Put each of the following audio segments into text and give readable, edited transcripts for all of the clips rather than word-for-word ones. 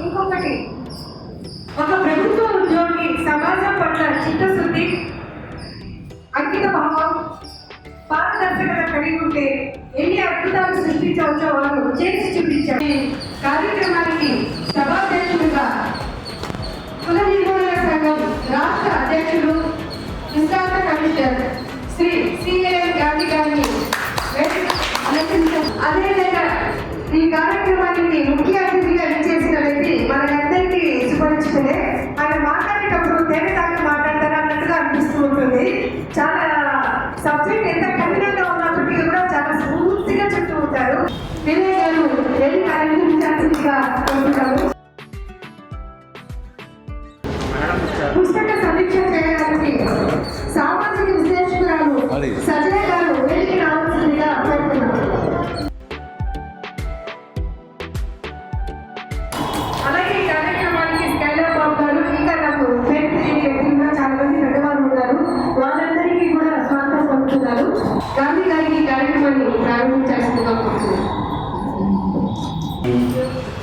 ఇంకొకటి, ఒక ప్రభుత్వ ఉద్యోగి సమాజం పట్ల చిత్తశుద్ధి, అంకిత భావం, పారదర్శకత కలిగి ఉంటే ఎన్ని అద్భుతాలు సృష్టించవచ్చో వాళ్ళు చేసి చూపించారు. ఈ కార్యక్రమానికి సభాధ్యక్షులుగా కుల నిర్మూలన సంఘం రాష్ట్ర అధ్యక్షులు విశ్రాంత కమిషనర్ శ్రీ సిఎల్ గాంధీ గారిని అదేవిధంగా ఈ కార్యక్రమానికి ముఖ్య అతిథిగా ఇచ్చేసిన వ్యక్తి మనందరికీ సుపరిచితులే. ఆయన మాట్లాడేటప్పుడు తేలిదాకా మాట్లాడతారు అన్నట్టుగా అనిపిస్తూ ఉంటుంది. చాలా సబ్జెక్ట్ ఎంత కఠినంగా ఉన్నప్పటికీ కూడా చాలా స్ఫూర్తిగా చెప్తూ ఉంటారు. వినయ్ గారు వెళ్ళి కార్యక్రమించే అతిథిగా కోరుతున్నాము. పుస్తక సమీక్ష చేయడానికి సామాజిక విశ్లేషకురాలు సజయ గారు వెళ్ళి రావాల్సిందిగా కోరుతున్నాము. అలాగే ఈ కార్యక్రమానికి స్కైలర్ బాబు గారు, ఇంకా నాకు పేరు వ్యక్తులుగా చాలా మంది పెద్దవారు ఉన్నారు, వాళ్ళందరికీ కూడా స్వాగతం పలుకుతున్నారు. గాంధీ గారికి కార్యక్రమాన్ని ప్రారంభించాల్సిందిగా కోరుతున్నాను.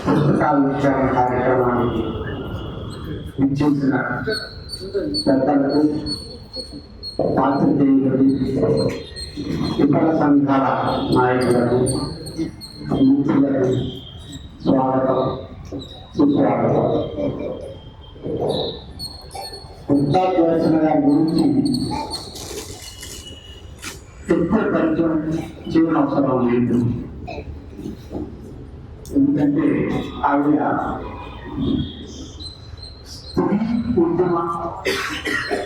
పుస్తకావిష్కరణ కార్యక్రమానికి విచ్చేసిన పెద్దలకు, పాత్రికేయులకు, ఇతర సంఘాల నాయకులకు, మిత్రులకు స్వాగతం, సుస్వాగతం. వృద్ధాప్యరచన గారి గురించి ఎక్కువ పరిచయం చేయడం అవసరం లేదు. ఎందుకంటే ఆవిడ స్త్రీ ఉద్యమ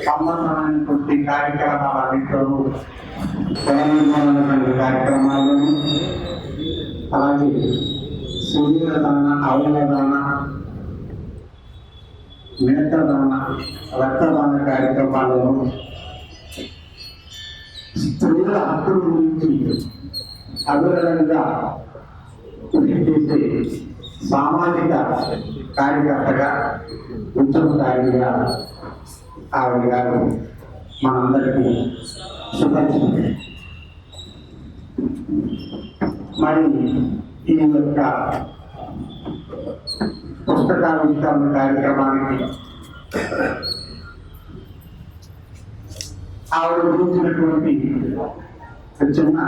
సంబంధమైనటువంటి కార్యక్రమాలన్నింటిలోనూ నిర్మాణమైనటువంటి కార్యక్రమాలను, అలాగే శరీరదాన, అవయవదాన, నేత్రదాన, రక్తదాన కార్యక్రమాలను, స్త్రీల హక్కుల గురించి అభివృద్ధిగా కృషి చేసే సామాజిక కార్యకర్తగా, ఉద్యమకారిగా ఆవిడ గారు మనందరికీ సుపరిచితులే. మరి ఈ యొక్క పుస్తకావిష్కరణ కార్యక్రమానికి ఆవిడ గురించినటువంటి చిన్న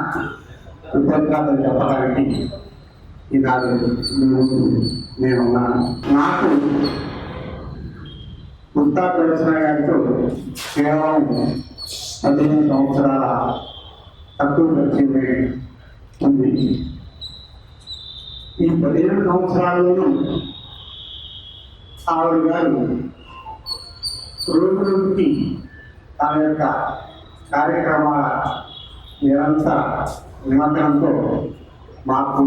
ఉద్యోగాలు చెప్పడానికి ఈనాడు నేనున్నాను. నాకు వృద్ధాప్యరచన గారితో కేవలం 15 సంవత్సరాల తక్కువ పరిచయమే ఉంది. ఈ 15 సంవత్సరాల్లోనూ ఆవిడ గారు రోజు రోజుకి తన యొక్క కార్యక్రమాల నిరంతర నిమగ్నంతో మాకు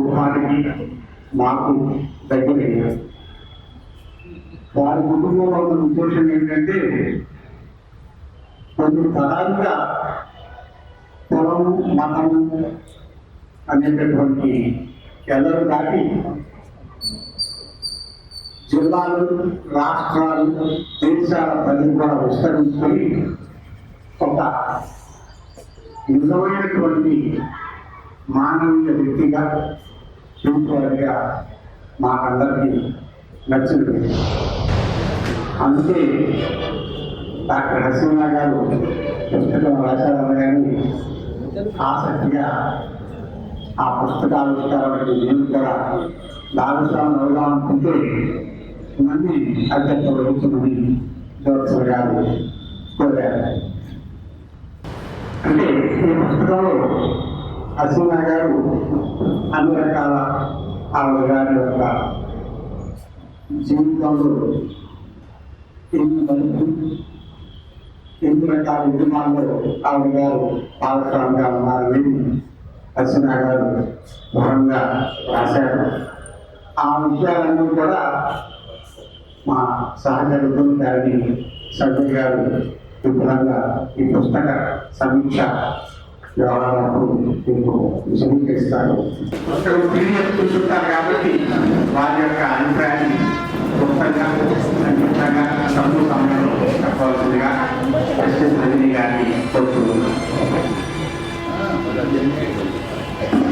దగ్గరయ్యారు. వారి కుటుంబంలో ఉన్న ఉద్దేశం ఏంటంటే, కొన్ని తరాలుగా కులము, మతము అనేటటువంటి ఎల్లరు దాటి జిల్లాలు, రాష్ట్రాలు, దేశాల పరిధి కూడా విస్తరించుకొని ఒక నిజమైనటువంటి మానవీయ వ్యక్తిగా చూసుకోవాలిగా మాకందరికీ నచ్చింది. అందుకే డాక్టర్ హసీనా గారు పుస్తకం రాశారని కానీ ఆసక్తిగా ఆ పుస్తకావిష్కరణకి నేను కూడా భాగస్వామి అవుదామనుకుంటే నన్ను అధ్యక్ష వహించమని జ్యోత్సవ గారు కోరారు. అంటే ఈ పుస్తకంలో హసీనా గారు అన్ని రకాల ఆవిడ గారి యొక్క జీవితంలో ఎన్ని రకాల ఉద్యమాల్లో ఆవిడ గారు భాగస్వామిగా ఉన్నారని హసీనా గారు వివరంగా రాశారు. ఆ విషయాలన్నీ కూడా మా సహచర ఉద్యమకారిణి సభ్యులు గారు విపులంగా ఈ పుస్తక సమీక్ష వ్యవహారాలకు మీకు విశదీకరిస్తారు. పుస్తకం పీడిఎఫ్ చూస్తుంటారు కాబట్టి వారి యొక్క అభిప్రాయాన్ని క్లుప్తంగా సంక్షిప్తంగా తక్కువ సమయంలో చెప్పవలసిందిగా రజనీ గారిని కోరుతున్నాను.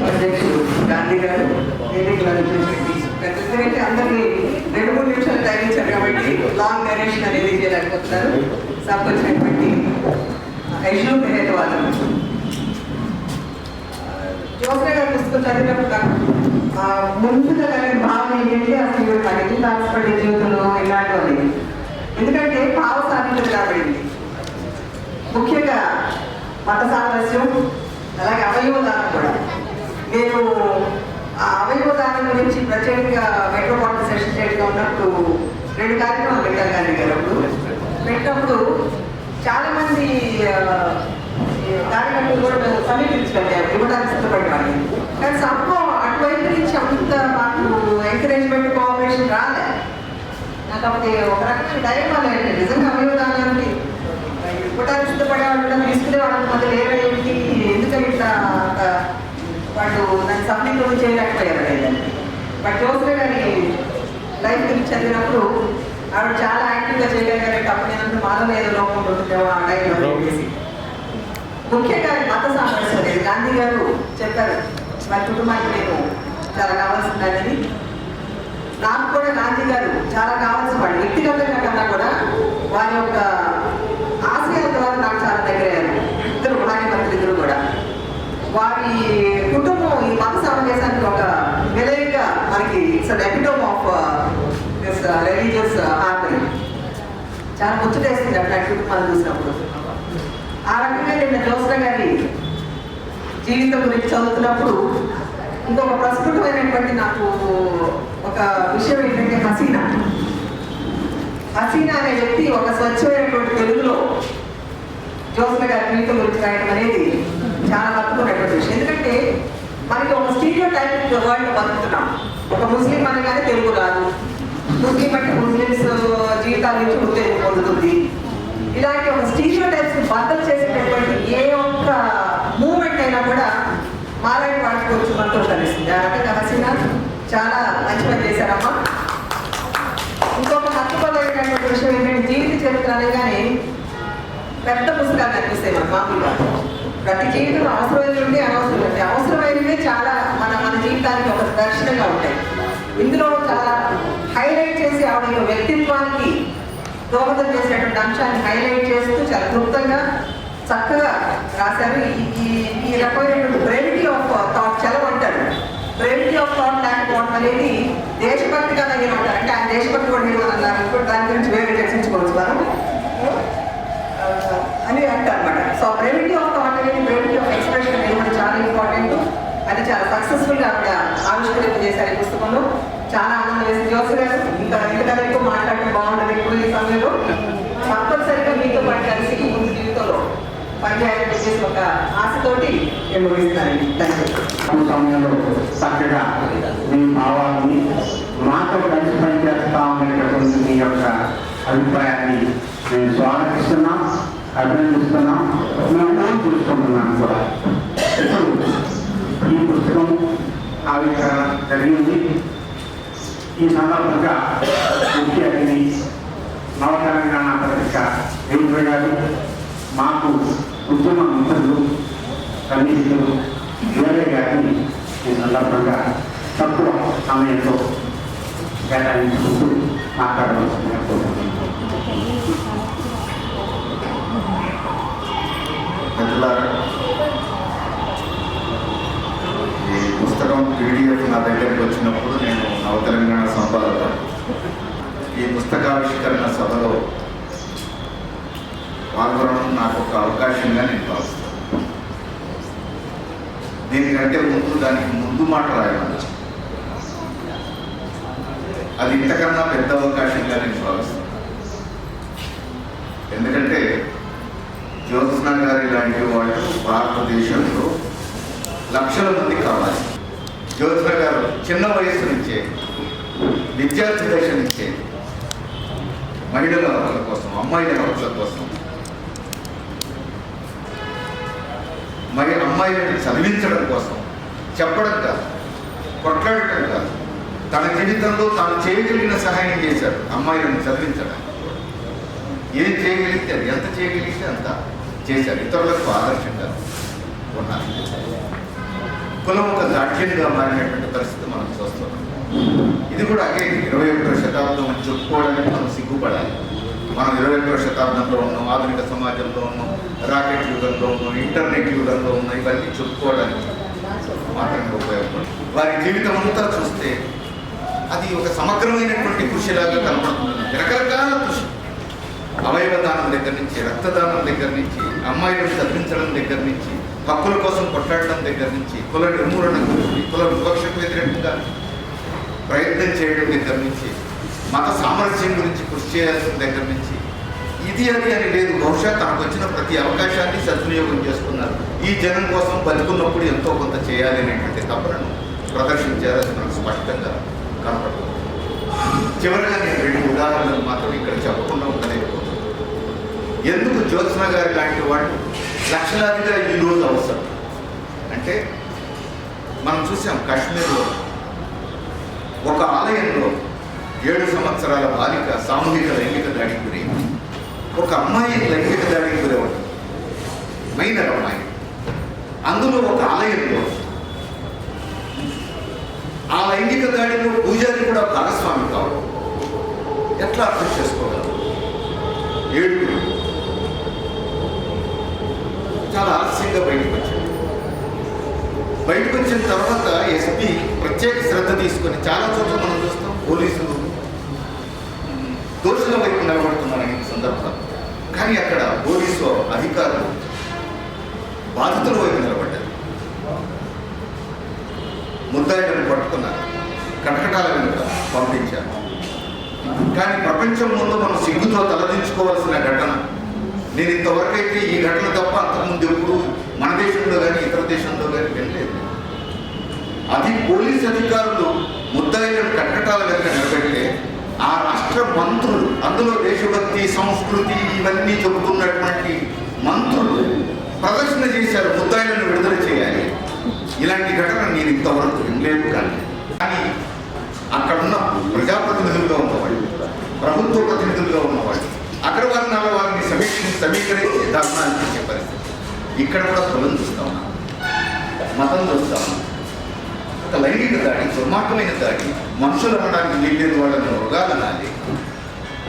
అధ్యక్షుడు గాంధీ గారు చేయలేకపోతున్నారు. ఎందుకంటే అందరినీ 2-3 నిమిషాలు టైం ఇచ్చారు కాబట్టి లాంగ్ డైరెక్షన్ అనేది చేయలేకపోతున్నారు. సభకు వచ్చినటువంటి యశు పేరేట వాళ్ళు జోసే గారు పుస్తకం చదివినప్పుడు ముందుగా కలిగిన భావన ఏంటంటే అసలు నాకు ఎన్ని తాత్పడి జీవితంలో ఇలాంటివి. ఎందుకంటే భావ సాధించదు కాబడింది. ముఖ్యంగా మత సామరస్యం, అలాగే అవయవదానం కూడా. నేను ఆ అవయవదానం గురించి ప్రత్యేకంగా మెట్రోపాలిటన్ సెషన్ స్టేట్గా ఉన్నప్పుడు 2 కార్యక్రమాలు పెట్టారు గాంధీ గారు. అప్పుడు పెట్టినప్పుడు చాలామంది కార్యకర్తలు కూడా మేము సమీపించగలిగాము, ఇవ్వడానికి సిద్ధపడ్డాము. కానీ సంభవం అటువైపు నుంచి అంత మాకు ఎంకరేజ్మెంట్, కోఆపరేషన్ రాలే. నాకు అప్పుడు ఒక రకమైన డైమాలు ఏంటి, నిజంగా అవయవదానానికి ఇవ్వడానికి సిద్ధపడేవాళ్ళు తీసుకునే వాళ్ళ మధ్య లేవేంటి, ఎందుకంటే ఇట్లా వాళ్ళు నన్ను సబ్మిట్ చేయలేకపోయారు లేదండి. బట్ జోసే గారి లైఫ్ గురించి చదివినప్పుడు ఆవిడ చాలా యాక్టివ్గా చేయగలిగారంటే అప్పుడు నేను మాలో ఏదో లోపం ఉంటుందేమో ఆ టైంలో చెప్పేసి. ముఖ్యంగా మత సామరస్యం అనేది గాంధీ గారు చెప్పారు, వారి కుటుంబానికి నేను చాలా కావాల్సిందని. నాకు కూడా గాంధీ గారు చాలా కావాల్సిన వాళ్ళు, వ్యక్తిగతంగా కన్నా కూడా వారి యొక్క ఆశయాల ద్వారా నాకు చాలా దగ్గరయ్యారు. 2 భార్యాభర్తలు కూడా. వారి కుటుంబం ఈ మత సమావేశానికి ఒక విలయంగా మనకి it's an epitome of this religious harmony. చాలా ముచ్చటేస్తుంది అట్లా కుటుంబాన్ని చూసినప్పుడు. ఆ రకంగా నేను జోసే గారి జీవితం గురించి చదువుతున్నప్పుడు ఇంకొక ప్రస్ఫుటమైనటువంటి నాకు ఒక విషయం ఏంటంటే హసీనా అనే వ్యక్తి ఒక స్వచ్ఛమైనటువంటి తెలుగులో జోసే గారి జీవితం గురించి రాయడం అనేది చాలా తప్పుకున్నటువంటి విషయం. ఎందుకంటే మనకి ఒక స్టీరియో టైప్ వరల్డ్ బతుకుతున్నాం. ఒక ముస్లిం అనగానే తెలుగు రాదు, ముస్లిం అంటే ముస్లిమ్స్ జీవితాల నుంచి ఉత్తేజం పొందుతుంది. ఇలాంటి ఒక స్టీరియో టైప్స్ బద్దలు చేసేటటువంటి ఏ ఒక్క మూమెంట్ అయినా కూడా మాలాంటి వాటికి వచ్చి మనతో కనిపిస్తుంది. ఆ రకంగా హసీనా చాలా మంచి పని చేశారమ్మా. ఇంకొక మర్చిపోలేనటువంటి విషయం ఏంటంటే జీవిత చరిత్ర అనగానే పెద్ద పుస్తకాలు కనిపిస్తాయి మనకు మామూలుగా. ప్రతి జీవితం అవసరమైనవి ఉంటే అనవసరం ఉంటాయి. అవసరమైనవే చాలా మన జీవితానికి ఒక దర్శనంగా ఉంటాయి. ఇందులో చాలా హైలైట్ చేసి ఆవిడ వ్యక్తిత్వానికి దోహదం చేసినటువంటి అంశాన్ని హైలైట్ చేస్తూ చాలా క్లుప్తంగా చక్కగా రాశారు. ఈ రకమైనటువంటి బ్రెవిటీ ఆఫ్ థాట్ చలవంటారు. బ్రెవిటీ ఆఫ్ థాట్ లేకపోవడం అనేది దేశభక్తిగా తగినమాట. అంటే ఆయన దేశభక్తి కూడా ఏమన్నారు, దాని గురించి వేరే చర్చించుకోవచ్చు మనం అని అంటారు అనమాట. సో బ్రెవిటీ ఆఫ్ థాట్ అనేది, బ్రెవిటీ ఆఫ్ ఎక్స్ప్రెషన్ అనేది కూడా చాలా ఇంపార్టెంట్. అది చాలా సక్సెస్ఫుల్గా ఆవిడ ఆవిష్కరింపజేశారు ఈ పుస్తకంలో. చాలా ఆనందం వేసింది. జోసే గారు ఇంతగా ఎక్కువ మాట్లాడటం బాగుంటుంది ఇప్పుడు ఈ సమయంలో. తప్పనిసరిగా మీతో పాటు కలిసి ముందు జీవితంలో పనిచేయాలని చేసి ఒక ఆశతోటి నేను ముగిస్తానండి. సమయంలో చక్కగా మీ భావాన్ని మాతో కలిసి పనిచేస్తా ఉండేటటువంటి మీ యొక్క అభిప్రాయాన్ని మేము స్వాగతిస్తున్నాం, అభినందిస్తున్నాం, మేము చూసుకుంటున్నాం కూడా. ఇప్పుడు ఈ పుస్తకం ఆవిష్కరణ జరిగింది. ఈ సందర్భంగా ముఖ్య అతిథి నవతెలంగాణ పత్రిక రేణుక గారు, మాకు ఉద్యమ మిత్రులు సన్నిహితులు వేరే గారిని ఈ సందర్భంగా తక్కువ సమయంలో కేటాయించుకుంటూ మాట్లాడవలసిందిగా కోరుతున్నాను. ఈ పుస్తకం PDF నా దగ్గరికి వచ్చినప్పుడు నేను నవతెలంగాణ సంపాదక. ఈ పుస్తకావిష్కరణ సభలో పాల్గొనడం నాకు ఒక అవకాశంగా నేను భావిస్తాను. దీనికంటే దానికి ముందు మాట రాయాలి, అది ఇంతకన్నా పెద్ద అవకాశంగా నేను భావిస్తాను. ఎందుకంటే జ్యోత్స్న గారి లాంటి వాళ్ళు భారతదేశంలో లక్షల మంది కావాలి. జ్యోత్స్న గారు చిన్న వయసు నుంచే, విద్యార్థి దశ నుంచే మహిళల హక్కుల కోసం, అమ్మాయిల హక్కుల కోసం, అమ్మాయిలను చదివించడం కోసం చెప్పడం కాదు, కొట్లాడటం కాదు, తన జీవితంలో తాను చేయగలిగిన సహాయం చేశాడు. అమ్మాయిలను చదివించడం ఏం చేయగలిగితే అది, ఎంత చేయగలిగితే అంత చేశారు. ఇతరులకు ఆదర్శంగా ఉన్నారు. కులం ఒక జాడ్యంగా మారినటువంటి పరిస్థితి మనం చూస్తున్నాం. ఇది కూడా అగైన్ 21వ శతాబ్దం అని చెప్పుకోవడానికి మనం సిగ్గుపడాలి. మనం 21వ శతాబ్దంలో ఉన్నాం, ఆధునిక సమాజంలో ఉన్నాం, రాకెట్ యుగంలో ఉన్నాం, ఇంటర్నెట్ యుగంలో ఉన్నాం. ఇవన్నీ చెప్పుకోవడానికి మాత్రమే ఉపయోగపడుతుంది. వారి జీవితం అంతా చూస్తే అది ఒక సమగ్రమైనటువంటి కృషిలాగా కనపడుతుంది. రకరకాల కృషి, అవయవదానం దగ్గర నుంచి, రక్తదానం దగ్గర నుంచి, అమ్మాయిలను చదివించడం దగ్గర నుంచి, హక్కుల కోసం కొట్లాడడం దగ్గర నుంచి, కుల నిర్మూలన గురించి, కుల వివక్షకు వ్యతిరేకంగా ప్రయత్నం చేయడం దగ్గర నుంచి, మత సామరస్యం గురించి కృషి చేయాల్సిన దగ్గర నుంచి, ఇది అది అని లేదు. బహుశా తనకు వచ్చిన ప్రతి అవకాశాన్ని సద్వినియోగం చేసుకున్నారు. ఈ జనం కోసం బతుకున్నప్పుడు ఎంతో కొంత చేయాలి అనేటువంటి తపనను ప్రదర్శించారని మనకు స్పష్టంగా కనపడుతుంది. చివరిగా నేను 2 ఉదాహరణలు మాత్రం ఇక్కడ చెప్పకుండా ఉండలేకపోతున్నాను. ఎందుకు జ్యోత్స్న గారి లాంటి వాళ్ళు లక్షలాదిగా ఈరోజు అవసరం అంటే, మనం చూసాం కాశ్మీర్లో ఒక ఆలయంలో 7 సంవత్సరాల బాలిక సామూహిక లైంగిక దాడికి గురైంది. ఒక అమ్మాయి లైంగిక దాడికి గురవడం, మైనర్ అమ్మాయి. అందులో ఒక ఆలయంలో ఆ లైంగిక దాడిలో పూజారి కూడా భాగస్వామి కావడం ఎట్లా అర్థం చేసుకోగలరు? 7 చాలా ఆలస్యంగా బయటకు వచ్చాడు. బయటకు వచ్చిన తర్వాత ఎస్పీ ప్రత్యేక శ్రద్ధ తీసుకొని, చాలా చోట్ల మనం చూస్తాం పోలీసులు దోషుల వైపు నిలబడుతున్నారని సందర్భం, కానీ అక్కడ పోలీసు అధికారులు బాధితుల వైపు నిలబడ్డారు. ముద్దాయిలను పట్టుకున్నారు, కటకటాల వెనుక పంపించారు. కానీ ప్రపంచం ముందు మనం సిగ్గుతో తలదించుకోవాల్సిన ఘటన, నేను ఇంతవరకైతే ఈ ఘటన తప్ప అంతకుముందు ఎప్పుడు మన దేశంలో కానీ ఇతర దేశంలో కానీ వెళ్ళలేదు. అది పోలీస్ అధికారులు ముద్దాయిలను కటకటాల వెనుక నిలబెడితే ఆ రాష్ట్ర మంత్రులు, అందులో దేశభక్తి సంస్కృతి ఇవన్నీ చెబుతున్నటువంటి మంత్రులు ప్రదర్శన చేశారు, ముద్దాయిలను విడుదల చేయాలి. ఇలాంటి ఘటన నేను ఇంతవరకు వినలేదు. కానీ అక్కడున్న ప్రజాప్రతినిధులుగా ఉన్నవాళ్ళు, ప్రభుత్వ ప్రతినిధులుగా ఉన్నవాళ్ళు అగ్రవర్ణాల వారిని సమీకరించి ధర్నాలు చేసే పరిస్థితి. ఇక్కడ కూడా కులం చూస్తా ఉన్నాం, మతం చూస్తా ఉన్నాం. ఒక లైంగిక దాడి, దుర్మార్గమైన దాడి, మనుషులు అనడానికి వీల్లేదు, వాళ్ళని మృగాలనాలి.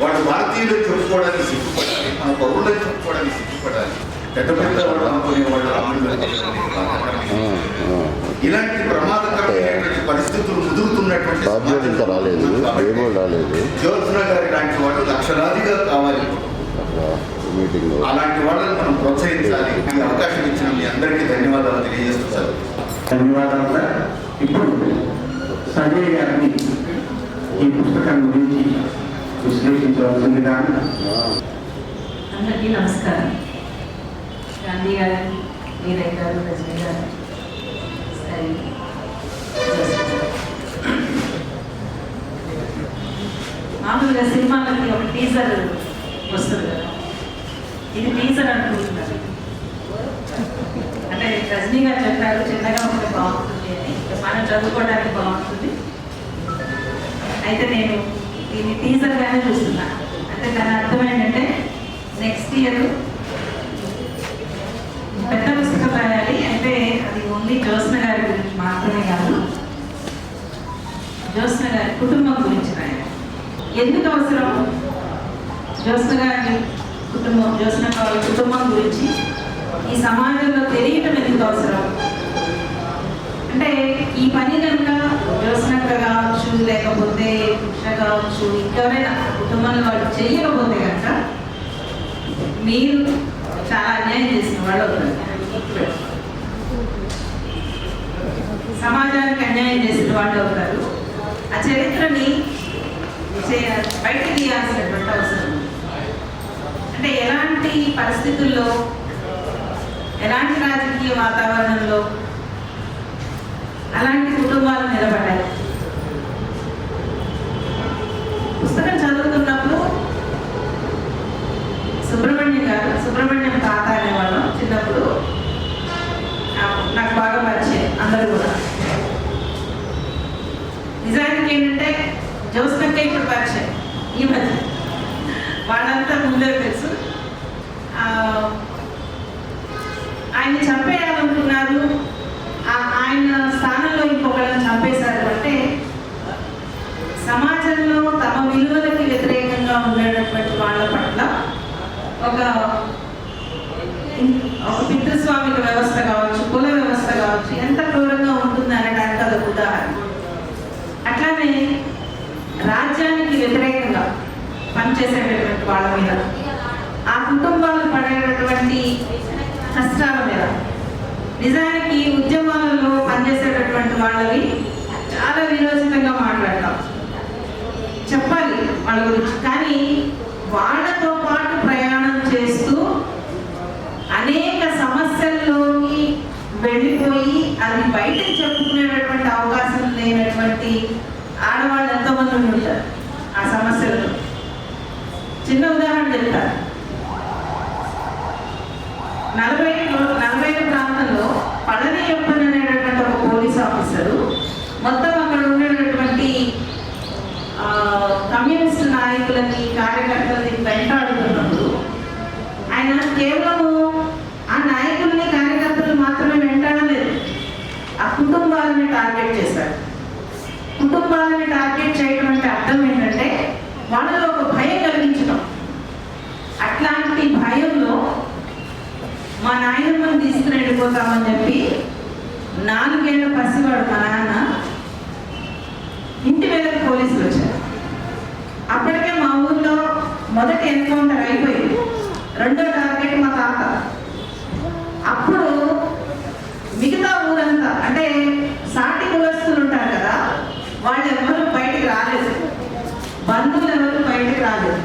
వాళ్ళు భారతీయులు చెప్పుకోవడానికి సిగ్గుపడాలి, మన పౌరులను చెప్పుకోవడానికి సిగ్గుపడాలి. పెద్ద పెద్ద వాళ్ళు అనుకునే వాళ్ళు ఇలాంటి ప్రమాదకరమైనటువంటి పరిస్థితులు ముదురుతున్నటువంటి జ్యోత్స్న గారి లాంటి వాళ్ళు లక్షలాదిగా కావాలి. అలాంటి వాళ్ళని మనం ప్రోత్సహించాలి. ఈ అవకాశం ఇచ్చిన మీ అందరికీ ధన్యవాదాలు తెలియజేస్తున్నారు. ధన్యవాదాలు సార్. ఇప్పుడు సంజయ్ గారిని ఈ పుస్తకం గురించి విశ్లేషించవలసిందిగా. అందరికీ నమస్కారం. గాంధీ గారికి, వీరయ్య గారు, రజనీ గారు, సరే మామూలుగా సినిమాలకి ఒక టీజర్ వస్తుంది కదా, ఇది టీజర్ అనుకుంటున్నారు. అంటే రజనీ గారు చెప్పారు చిన్నగా ఉంటే బాగుంటుంది అని, మనం చదువుకోవడానికి బాగుంటుంది. అయితే నేను దీన్ని టీజర్గానే చూస్తున్నాను. అంటే దాని అర్థం ఏంటంటే నెక్స్ట్ ఇయర్ పెద్ద పుస్తకం రాయాలి అంటే అది ఓన్లీ జ్యోత్స్న గారి గురించి మాత్రమే కాదు, జ్యోత్స్న గారి కుటుంబం గురించి రాయాలి. ఎందుకు అవసరం జ్యోత్స్న గారి కుటుంబం, జ్యోత్స్న గారి కుటుంబం గురించి ఈ సమాజంలో తెలియటం ఎందుకు అవసరం అంటే, ఈ పని కనుక జ్యోత్స్నక్క కావచ్చు, లేకపోతే ఉష కావచ్చు, ఇంకెవరైనా కుటుంబంలో వాళ్ళు చేయకపోతే కనుక మీరు చాలా అన్యాయం చేసిన వాళ్ళు అవుతారు. సమాజానికి అన్యాయం చేసిన వాళ్ళు అవుతారు. ఆ చరిత్రని బయటకు తీయాల్సినటువంటి అవసరం. అంటే ఎలాంటి పరిస్థితుల్లో, ఎలాంటి రాజకీయ వాతావరణంలో అలాంటి కుటుంబాలు నిలబడ్డాయి. పుస్తకం చదువుతున్నప్పుడు సుబ్రహ్మణ్యం తాత అనేవాళ్ళం చిన్నప్పుడు, నాకు బాగా పరిచయం అందరూ కూడా. నిజానికి ఏంటంటే జ్యోత్స్నక్క ఇప్పుడు పరిచయం ఈ మధ్య, వాళ్ళంతా ముందే తెలుసు. ఆయన్ని చంపేయాలనుకున్నారు, ఆయన స్థానంలో ఇంకొకళ్ళని చంపేశారు అంటే ఒక పితృస్వామిక వ్యవస్థ కావచ్చు, కుల వ్యవస్థ కావచ్చు, ఎంత క్రూరంగా ఉంటుంది అనడానికి అదొక ఉదాహరణ. అట్లానే రాజ్యానికి వ్యతిరేకంగా పనిచేసేటటువంటి వాళ్ళ మీద, ఆ కుటుంబాలు పడేటటువంటి కష్టాల మీద, నిజానికి ఉద్యమాలలో పనిచేసేటటువంటి వాళ్ళవి చాలా విరోచితంగా మాట్లాడతాం, చెప్పాలి వాళ్ళ గురించి. కానీ వాళ్ళతో పాటు ప్రయాణం చేస్తూ అనేక సమస్యల్లోకి వెళ్ళిపోయి అది బయటకు చెప్పుకునేటటువంటి అవకాశం లేనటువంటి ఆడవాళ్ళు ఎంతోమంది ఉంటారు ఆ సమస్యలతో. చిన్న ఉదాహరణ చెప్తారు. 40 ప్రాంతంలో పళనియప్పన్ అనేటటువంటి ఒక పోలీస్ ఆఫీసరు మొత్తం అక్కడ ఉండేటటువంటి కమ్యూనిస్ట్ నాయకులని, కార్యకర్తలని వెంటాడుతున్నప్పుడు ఆయన కేవలము ఆ నాయకుల్ని, కార్యకర్తలు మాత్రమే వెంటాడలేదు, ఆ కుటుంబాలని టార్గెట్ చేశారు. కుటుంబాలని టార్గెట్ చేయడం అంటే అర్థం ఏంటంటే వాళ్ళలో ఒక భయం కలిగించడం. అట్లాంటి భయంలో మా నాయనమ్మని తీసుకుని వెళ్ళిపోతామని చెప్పి 4 ఏళ్ల పసివాడు మా నాన్న ఇంటి మీదకి పోలీసులు వచ్చారు. అప్పటికే మా ఊర్లో మొదటి ఎన్కౌంటర్ అయిపోయింది, రెండో టార్గెట్ మా తాత. అప్పుడు మిగతా ఊరంతా అంటే సాటి కులస్తులు ఉంటారు కదా, వాళ్ళు ఎవరు బయటికి రాలేదు, బంధువులు ఎవరు బయటికి రాలేదు.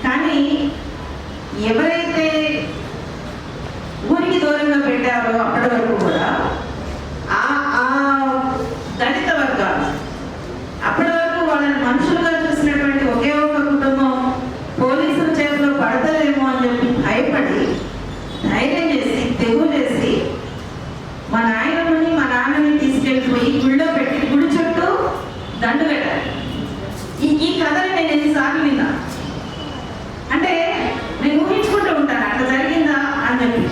కానీ ఎవరైతే ఊరికి దూరంగా పెట్టారో అప్పటి వరకు కూడా ఆ దళిత వర్గాలు, అప్పటి వరకు వాళ్ళని మనుషులుగా చూసినటువంటి ఒకే ఒక కుటుంబం పోలీసుల చేతిలో పడతలేమో అని చెప్పి భయపడి ధైర్యం చేసి, తెగు చేసి మా నాయనమ్మని, మా నాన్నని తీసుకెళ్ళిపోయి గుళ్ళో పెట్టి గుడి చుట్టూ దండు పెట్టారు. ఈ కథని నేను ఎన్నిసార్లు విన్నా అంటే నేను ఊహించుకుంటూ ఉంటాను అట్లా జరిగిందా అని చెప్పి.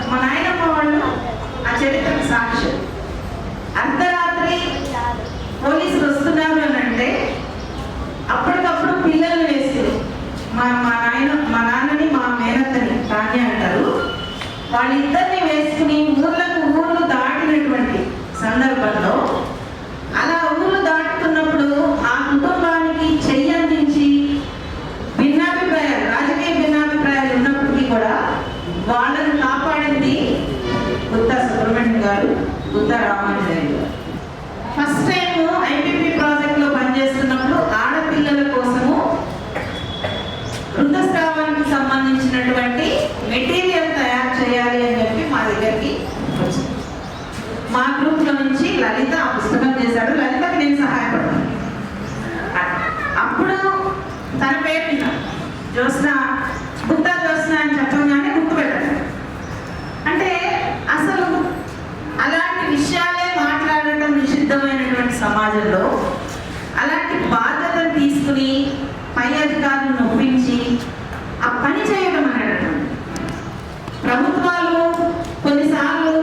మా నాయనమ్మ వాళ్ళు ఆ చరిత్రకు సాక్షి. అర్ధరాత్రి పోలీసులు వస్తున్నారు అని అంటే అప్పటికప్పుడు పిల్లల్ని వేసి మా నాన్నని, మా మేనత్తని తానే అంటారు, వాళ్ళిద్దరిని వేసుకుని ఊర్లు దాటినటువంటి సందర్భంలో, అలా ఊర్లు దాటుతున్నప్పుడు ఆ కుటుంబానికి చెయ్యి అందించి భిన్నాభిప్రాయాలు, రాజకీయ భిన్నాభిప్రాయాలు ఉన్నప్పటికీ కూడా వాళ్ళని కాపాడింది గుత్తా సుబ్రహ్మణ్యం గారు, గుత్తా రామాంజనేయులు గారు. ఫస్ట్ టైం ఐపీపీ ప్రాజెక్ట్లో పనిచేస్తున్నప్పుడు ఆడపిల్లల కోసము ఋతుస్రావానికి సంబంధించినటువంటి మెటీరియల్ తయారు చేయాలి అని చెప్పి మా దగ్గరికి వచ్చింది. మా గ్రూప్లో నుంచి లలిత ఆ పుస్తకం చేశాడు. లలితకి నేను సహాయపడ్డాను. అప్పుడు తన పేరు విన్నా, జ్యోత్స్న, గుత్తా జ్యోత్స్న అని చెప్పగానే గుర్తుపెట్టాను. అంటే అసలు అలాంటి విషయాలే మాట్లాడటం నిషిద్ధమైనటువంటి సమాజంలో అలాంటి బాధ్యతను తీసుకుని పై అధికారులను ఒప్పించి ఆ పని చేయడం అనేటటువంటి ప్రభుత్వాలు కొన్నిసార్లు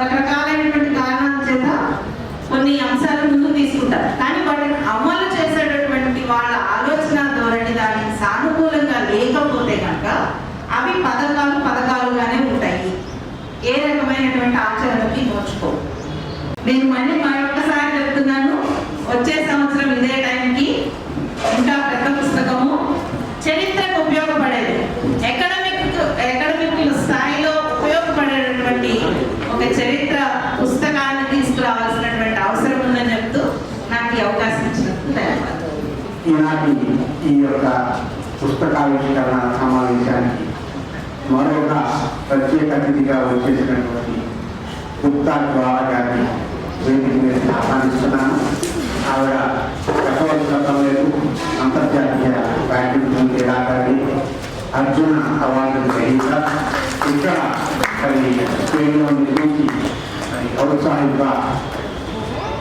రకరకాలైనటువంటి కారణాల చేత కొన్ని అంశాలు ముందుకు తీసుకుంటారు. కానీ వాటిని అమలు చేసేటటువంటి వాళ్ళ ఆలోచన ధోరణి దానికి సానుకూలంగా లేకపోతే కనుక అవి పథకాలుగానే ఉంటాయి, ఏ రకమైనటువంటి ఆచరణకి నోచుకో. నేను మళ్ళీ మరొకసారి చెప్తున్నాను, వచ్చే సంవత్సరం ఇదే టైంకి ఇంకా పెద్ద పుస్తకము, చరిత్రకు ఉపయోగపడేది, అకాడమిక్ స్థాయిలో ఉపయోగపడేటటువంటి ఒక చరిత్ర పుస్తకాన్ని తీసుకురావాల్సినటువంటి అవసరం ఉందని చెప్తూ నాకు ఈ అవకాశం ఇచ్చినందుకు ధన్యవాదాలు. ఈనాటి ఈ యొక్క పుస్తకావిష్కరణ సమావేశానికి మరొక ప్రత్యేక అతిథిగా వచ్చేసినటువంటి గుత్తా జ్వాల గారిని వేదిక మీద ఆహ్వానిస్తున్నాను. ఆవిడ చెప్పవలసిన లేదు, అంతర్జాతీయ బ్యాడ్మింటన్ క్రీడాకారిణి, అర్జున అవార్డు గ్రహీత. ఇక్కడ స్పెయిన్లో నిర్మించి ఔత్సాహిక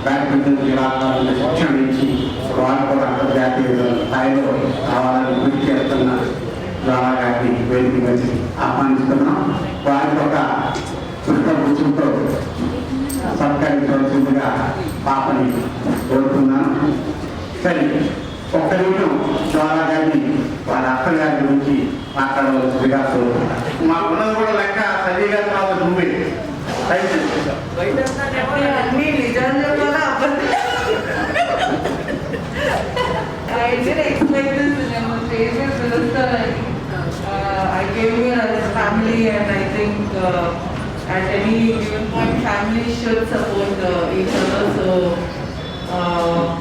బ్యాడ్మింటన్ క్రీడాకారులను శిక్షణ ఇచ్చి వారు కూడా అంతర్జాతీయ స్థాయిలో రావాలని కృషి చేస్తున్న జ్వాల గారిని వేదిక మీద ఆహ్వానిస్తున్నాం. వారికి ఒక పుష్పగుచ్చంతో సత్కరించవలసిందిగా పాపని కోరుతున్నాను. సరే, ఒక్క నిమిషం జ్వాల గారిని వారి అత్తగారి గురించి మాట్లాడవలసిందిగా మాకున్నది కూడా లెక్క సరిగా తర్వాత నువ్వే టైం చేసేసాం. అన్ని నిజాలు చెప్పాలా అబద్ధం? I didn't expect this in a favorite minister. I came here as a family, and I think at any given point, families should support each other. So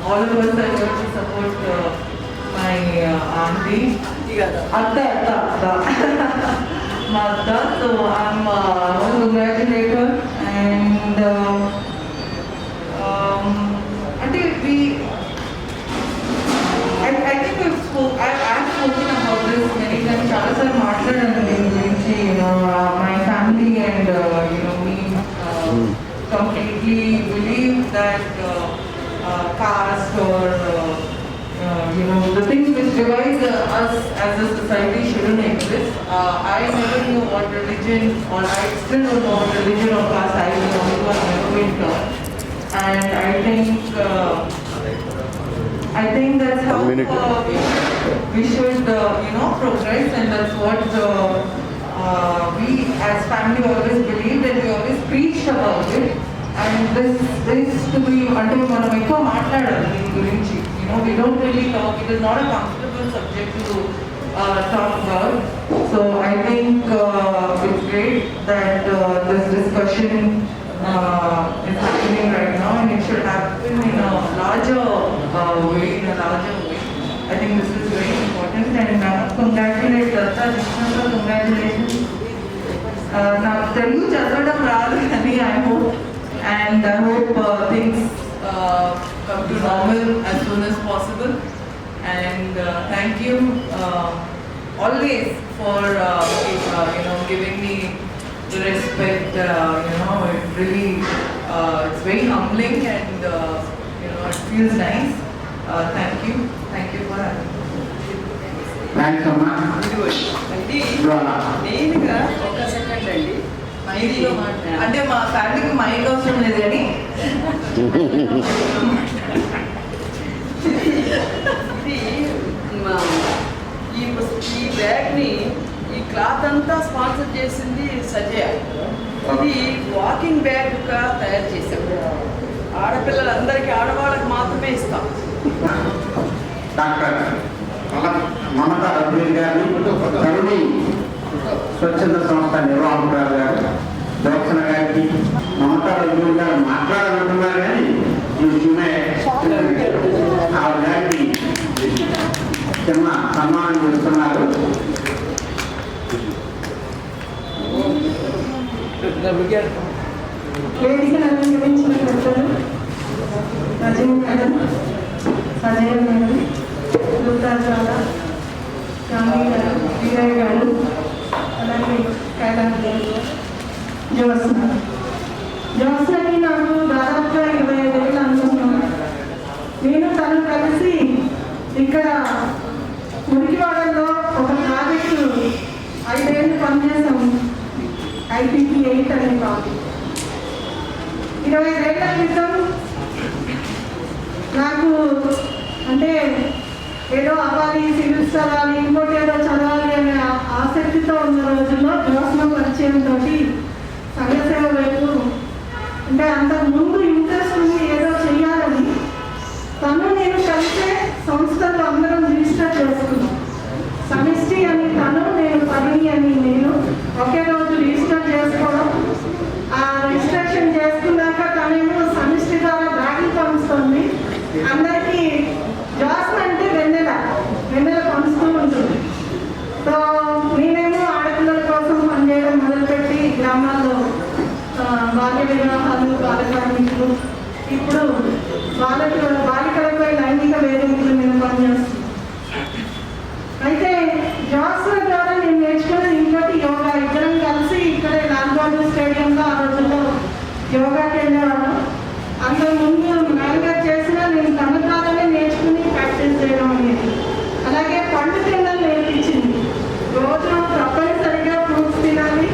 all of us are going to support my auntie. Atta. My Atta. So I'm want to congratulate her, and I think I've spoken about this many times. Chala sir maatladanu deen gurinchi, my family and me completely believe that caste or the things which divide us as a society shouldn't exist. I never knew what religion, or I still don't know what religion or caste I belong to. I've never been taught, and I think that's how we should progress, and that's what we as family always believed, and we always preached about it. And this is to be అంటే మనం ఎక్కువ మాట్లాడాలి దీని గురించి. We don't really talk. It is not a comfortable subject to talk about. So I think it's great that this discussion is happening right now, and it should happen in a larger way. I think this is very important, and congratulate Datta. Congratulations. నాకు తెలుగు చదవడం రాదు కానీ I hope things come to normal as soon as possible. And thank you always for giving me the respect. It really it's very humbling, and it feels nice. Thank you for having me. Thanks అమ్మా. మెయిన్గా ఒక second అండి, అంటే మా ఫ్యామిలీకి mic అవసరం లేదు కానీ ఈ బ్యాగ్ని ఈ క్లాత్ అంతా స్పాన్సర్ చేసింది సజయ. ఇది వాకింగ్ బ్యాగ్గా తయారు చేశాం. ఆడపిల్లలందరికీ, ఆడవాళ్ళకి మాత్రమే ఇస్తాం. డాక్టర్ మమతా రఘువీర్ గారిని, తరుణి స్వచ్ఛంద సంస్థ నిర్వాహకురాలు గారు దోక్షణ గారికి, మమతా రఘువీర్ గారు మాట్లాడాలనుకున్నారు కానీ ఈ విషయమే ఆ గారికి చిన్న సన్మానం చేస్తున్నారు. వేదికను అలంకరించిన పెద్దలు రజనీ మేడం, సజయ మేడం, రుద్రాజాల, రామయ్య గారు, వీరయ్య గారు, అలాగే కైలాస్ గారు, జ్యోత్స్నకి నాకు దాదాపుగా 25 ఏళ్ళు అనుకుంటున్నాను. నేను తను కలిసి ఇక్కడ మురికివాడలో ఒక ప్రాజెక్టు 5 ఏళ్ళు పనిచేసాము. IPP 8 అనే ప్రాజెక్ట్ 25 ఏళ్ల క్రితం నాకు అంటే ఏదో అవ్వాలి, సివిల్స్ చదవాలి, ఇంకోటి ఏదో చదవాలి అనే ఆసక్తితో ఉన్న రోజుల్లో జ్యోత్స్న పరిచయంతో సంఘ సేవ వైపు అంటే అంతకు ముందు ఇంట్రెస్ట్ ఉంది ఏదో చెయ్యాలని. తను నేను కలిసే సంస్థలు అందరం రిజిస్టర్ చేసుకున్నాం. సమిష్టి అని తను, నేను పరిణి అని నేను ఒకే రోజు రిజిస్టర్ చేసుకోవడం. ఆ రిజిస్ట్రేషన్ చేసుకున్నాక తనేమో సమిష్టి ద్వారా బ్యాగులు పంచుతుంది. అందరికీ జ్యోత్స్న అంటే వెన్నెల పంచుతూ ఉంటుంది. సో నేనేమో ఆడపిల్లల కోసం పనిచేయడం మొదలుపెట్టి గ్రామాల్లో బాల్య వివాహాలు, బాల కార్మికులు, ఇప్పుడు బాలికలపై లైంగిక వేధింపుల మీద పనిచేస్తుంది. అయితే జ్యోత్స్న ద్వారా నేను నేర్చుకున్నది ఇంకోటి యోగా. ఇద్దరం కలిసి ఇక్కడే లాల్బాగ్ స్టేడియంలో ఆ రోజుల్లో యోగాకి వెళ్ళేవాళ్ళం. అంతకు ముందు మేనేజ్ చేసినా నేను తన ద్వారానే నేర్చుకుని ప్రాక్టీస్ చేయడం అనేది. అలాగే పండు తినడం నేర్పించింది. రోజు తప్పనిసరిగా ఫ్రూట్స్ తినాలి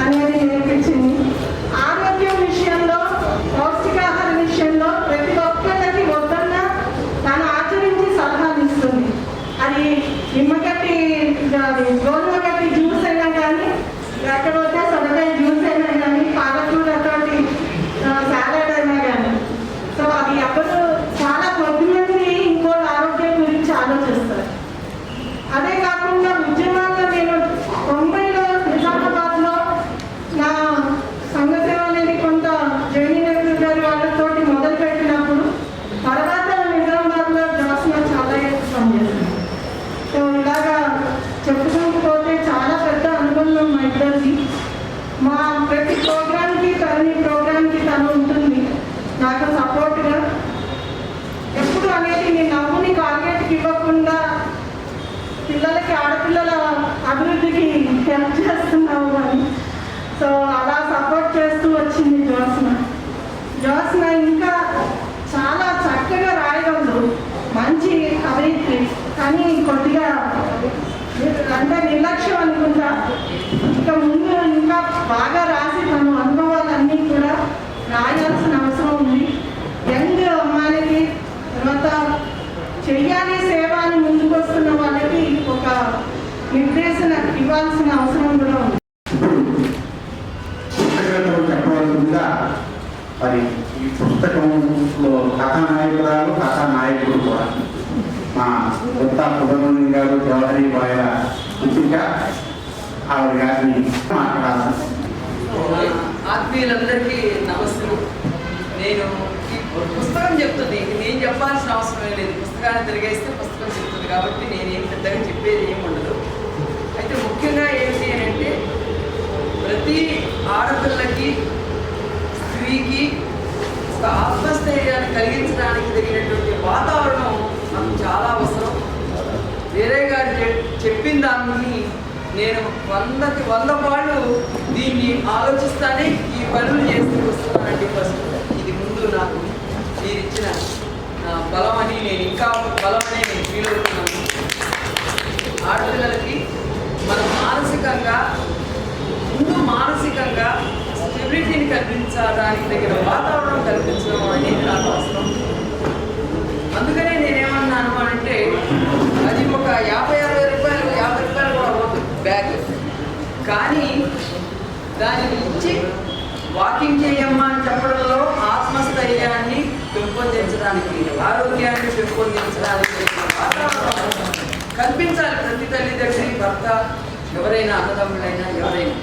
అనేది నేర్పించింది. ఆరోగ్యం విషయంలో, పౌష్టికాహార విషయంలో ప్రతి ఒక్కరికి వద్దన్నా తను ఆచరించి సలహాలు ఇస్తుంది. అది నిమ్మగడ్డి గోధుమ వచ్చింది జ్యోత్స్న ఇంకా చాలా చక్కగా రాయగలదు, మంచి కవయిత్రి. కానీ కొద్దిగా అంటే నిర్లక్ష్యం అనుకుంటా. ఇక ముందు ఇంకా బాగా రాసి తన అనుభవాలన్నీ కూడా రాయాల్సిన అవసరం ఉంది. యంగ్ అమ్మాయిలకి తర్వాత చెయ్యాలి సేవ అని ముందుకు వస్తున్న వాళ్ళకి ఒక నిర్దేశన ఇవ్వాల్సిన అవసరం కూడా ఉంది. పుస్తకంలో చెప్పవలసిందిగా మరి ఈ పుస్తకంలో కథానాయకురాలు కథానాయకుడు కూడా మా కొత్త సుబ్రహ్మణ్యం గారు జవహరి బాయ పుత్రిక ఆవిడ గారిని మాట్లాడాలి. ఆత్మీయులందరికీ నమస్కారం. నేను ఈ పుస్తకం చెప్తుంది, నేను చెప్పాల్సిన అవసరం లేదు. పుస్తకాన్ని తిరిగేస్తే పుస్తకం చెప్తుంది కాబట్టి నేనేం పెద్దగా చెప్పేది ఏమి ఉండదు. అయితే ముఖ్యంగా ఏంటి అని అంటే ప్రతి ఆడపిల్లకి స్త్రీకి ఒక ఆత్మస్థైర్యాన్ని కలిగించడానికి తగినటువంటి వాతావరణం నాకు చాలా అవసరం. వేరే గారు చెప్పిన దాన్ని నేను 100కి 100 పాళ్ళు దీన్ని ఆలోచిస్తానే ఈ పనులు చేస్తూ వస్తున్నానండి. ఫస్ట్ ఇది ముందు నాకు మీరు ఇచ్చిన బలమని, నేను ఇంకా బలమని నేను ఫీల్ అవుతున్నాను. ఆడపిల్లలకి మనం మానసికంగా స్టెబిలిటీని కల్పించడానికి తగిన వాతావరణం కల్పించడం అనేది నాకు అవసరం. అందుకనే నేనేమన్నాను అంటే అది ఒక 50-60 రూపాయలు, 50 రూపాయలు కూడా అవ్వదు బ్యాగ్. కానీ దాని నుంచి వాకింగ్ చేయమ్మా అని చెప్పడంలో ఆత్మస్థైర్యాన్ని పెంపొందించడానికి, ఆరోగ్యాన్ని పెంపొందించడానికి వాతావరణం కల్పించాలి. ప్రతి తల్లిదండ్రి, భర్త, ఎవరైనా అన్నదమ్ములైనా ఎవరైనా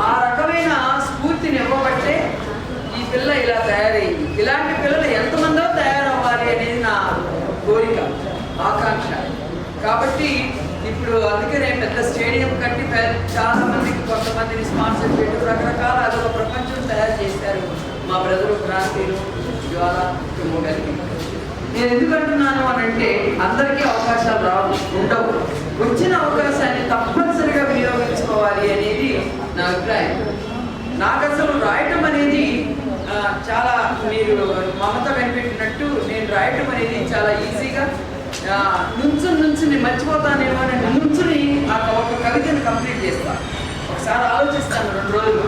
ఆ రకమైన స్ఫూర్తిని ఇవ్వబట్టే ఈ పిల్ల ఇలా తయారైంది. ఇలాంటి పిల్లలు ఎంతమందో తయారవ్వాలి అనేది నా కోరిక, ఆకాంక్ష. కాబట్టి ఇప్పుడు అందుకనే పెద్ద స్టేడియం కట్టి చాలా మందికి, కొంతమందిని స్పాన్సర్ చేయడం, రకరకాల అదొక ప్రపంచం తయారు చేశారు మా బ్రదరు క్రాంతిలు, జ్వాల, గారికి. నేను ఎందుకంటున్నాను అని అంటే అందరికీ అవకాశాలు రావు, ఉండవు. వచ్చిన అవకాశాన్ని తప్పనిసరిగా వినియోగించుకోవాలి అనేది నా అభిప్రాయం. నాకు అసలు రాయటం అనేది చాలా, మీరు మమత కనిపెట్టినట్టు నేను రాయటం అనేది చాలా ఈజీగా నుంచుని మర్చిపోతానేమో అని నుంచుని ఒక కవితను కంప్లీట్ చేస్తాను. ఒకసారి ఆలోచిస్తాను 2 రోజులు,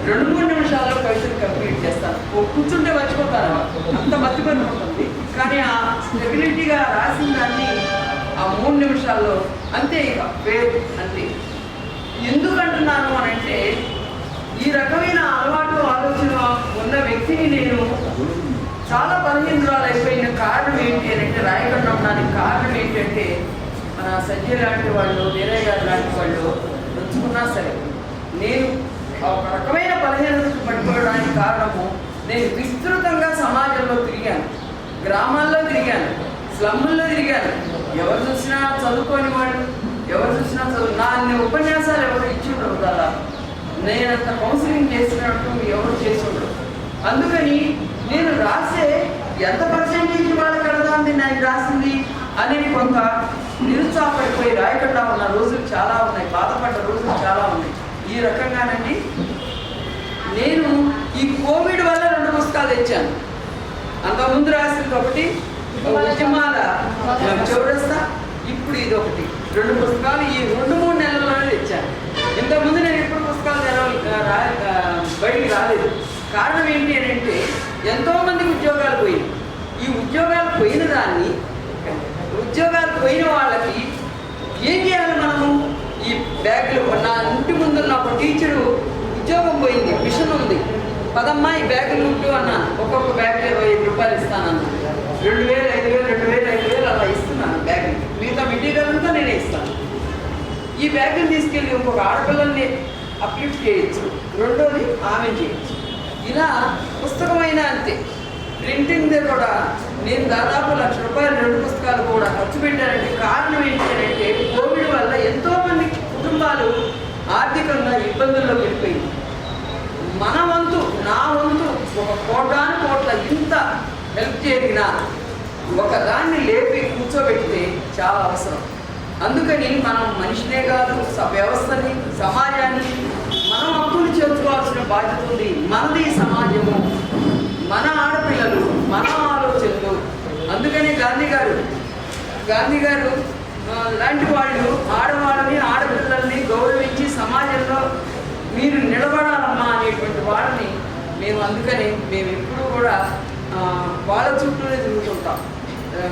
2-3 నిమిషాల్లో కవితను కంప్లీట్ చేస్తాను. కూర్చుంటే మర్చిపోతాను, అంత మర్చిపోతుంది. కానీ ఆ స్టెబిలిటీగా రాసిన దాన్ని ఆ 3 నిమిషాల్లో అంతే, ఇక పేరు అంతే. ఎందుకంటున్నాను అని అంటే ఈ రకమైన అలవాటు ఆలోచన ఉన్న వ్యక్తిని నేను చాలా బలహీనురాలు అయిపోయిన కారణం ఏంటి అని అంటే, రాయకుండా ఉండడానికి కారణం ఏంటంటే మన సజ్జ లాంటి వాళ్ళు, వీరయ్య గారు లాంటి వాళ్ళు నచ్చుకున్నా సరే నేను ఒక రకమైన బలహీనతకు పడిపోవడానికి కారణము నేను విస్తృతంగా సమాజంలో తిరిగాను, గ్రామాల్లో తిరిగాను, స్లమ్ముల్లో తిరిగాను. ఎవరు చూసినా చదువుకోని వాళ్ళు, ఎవరు చూసినా నా అన్ని ఉపన్యాసాలు ఎవరు ఇచ్చి ఉండరు కదా, నేనంత కౌన్సిలింగ్ చేసినట్టు ఎవరు చేసి ఉండరు. అందుకని నేను రాసే ఎంత పర్సెంటేజ్ వాళ్ళకి అడదాంది నాకు రాసింది అనేది కొంత నిరుత్సాహపడిపోయి రాయకుండా ఉన్న రోజులు చాలా ఉన్నాయి, బాధపడ్డ రోజులు చాలా ఉన్నాయి. ఈ రకంగానండి నేను ఈ కోవిడ్ వల్ల 2 పుస్తకాలు తెచ్చాను. అంతకుముందు రాసింది ఒకటి ఉద్యమాల చౌరస్తా, ఇప్పుడు ఇది ఒకటి. 2 పుస్తకాలు ఈ 2-3 నెలల్లోనే తెచ్చాను. ఇంతకుముందు నేను ఎప్పుడు పుస్తకాలు బయటికి రాలేదు. కారణం ఏంటి అని అంటే ఎంతోమందికి ఉద్యోగాలు పోయినాయి. ఈ ఉద్యోగాలు పోయిన దాన్ని, ఉద్యోగాలు పోయిన వాళ్ళకి ఏం చేయాలి మనము? ఈ బ్యాగులు, నా ఇంటి ముందున్న ఒక టీచరు ఉద్యోగం పోయింది, మిషన్ ఉంది, పదమ్మా ఈ బ్యాగులు ఉంటూ అన్నాను. ఒక్కొక్క బ్యాగ్ 25 రూపాయలు ఇస్తానన్నా. 2000, 5000, 2000, 5000 అలా ఇస్తున్నాను బ్యాగులు. మిగతా మెటీరియల్ అంతా నేనే ఇస్తాను. ఈ బ్యాగులు తీసుకెళ్ళి ఇంకొక ఆడపిల్లల్ని అప్లిఫ్ట్ చేయొచ్చు, రెండోది ఆమె చేయొచ్చు. ఇలా పుస్తకమైనా అంతే. ప్రింటింగ్దే కూడా నేను దాదాపు ₹1,00,000 2 పుస్తకాలు కూడా ఖర్చు పెట్టానంటే కారణం ఏంటంటే కోవిడ్ వల్ల ఎంతోమంది కుటుంబాలు ఆర్థికంగా ఇబ్బందుల్లో వెళ్ళిపోయింది. మన వంతు, నా వంతు ఒక కోట్ల ఇంత హెల్ప్ చేయగిన ఒకదాన్ని లేపి కూర్చోబెడితే చాలా అవసరం. అందుకని మనం మనిషినే కాదు, వ్యవస్థని, సమాజాన్ని మనం హక్కులు చేర్చుకోవాల్సిన బాధ్యత మనది సమాజము, మన ఆడపిల్లలు, మన ఆలోచనలు. అందుకని గాంధీ గారు లాంటి వాళ్ళు ఆడవాళ్ళని, ఆడపిల్లల్ని గౌరవించి సమాజంలో మీరు నిలబడాలమ్మా అనేటువంటి వాళ్ళని అందుకని మేము ఎప్పుడూ కూడా వాళ్ళ చుట్టూనే తిరుగుతుంటాం.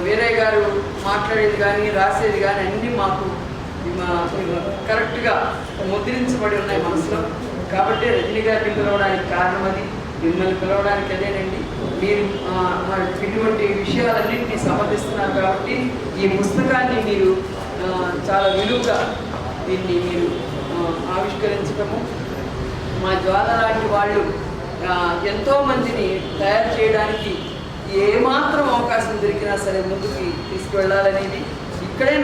వీరయ్య గారు మాట్లాడేది కానీ రాసేది కానీ అన్నీ మాకు కరెక్ట్గా ముద్రించబడి ఉన్నాయి మనసులో. కాబట్టి రజనీ గారిని పిలవడానికి కారణం అది, మిమ్మల్ని పిలవడానికి అదేనండి. మీరు ఇటువంటి విషయాలన్నింటినీ సమర్థిస్తున్నారు కాబట్టి ఈ పుస్తకాన్ని మీరు చాలా విలువగా దీన్ని మీరు ఆవిష్కరించడము, మా జ్వాల లాంటి వాళ్ళు ఎంతోమందిని తయారు చేయడానికి ఏమాత్రం అవకాశం దొరికినా సరే ముందుకి తీసుకువెళ్ళాలనేది. ఇక్కడే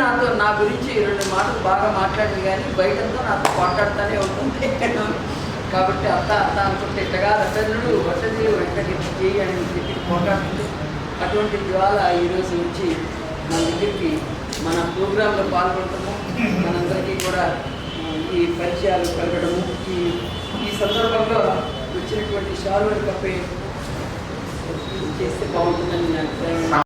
నా గురించి 2 మాటలు బాగా మాట్లాడింది కానీ బయటంతా నాతో మాట్లాడుతూనే ఉంటుంది. కాబట్టి అత్త అనుకుంటే ఇట్టగా అతనుడు వసతి వెంటకి చేయి అని చెప్పి పోరాడుతుంది. అటువంటి జ్వాల ఈరోజు నుంచి మన దగ్గరికి మన ప్రోగ్రాంలో పాల్గొనటము, మనందరికీ కూడా ఈ పరిచయాలు కలగడము, ఈ సందర్భంలో వచ్చినటువంటి షాల్వర్ కప్పే చేస్తే బాగుంటుందని నాకు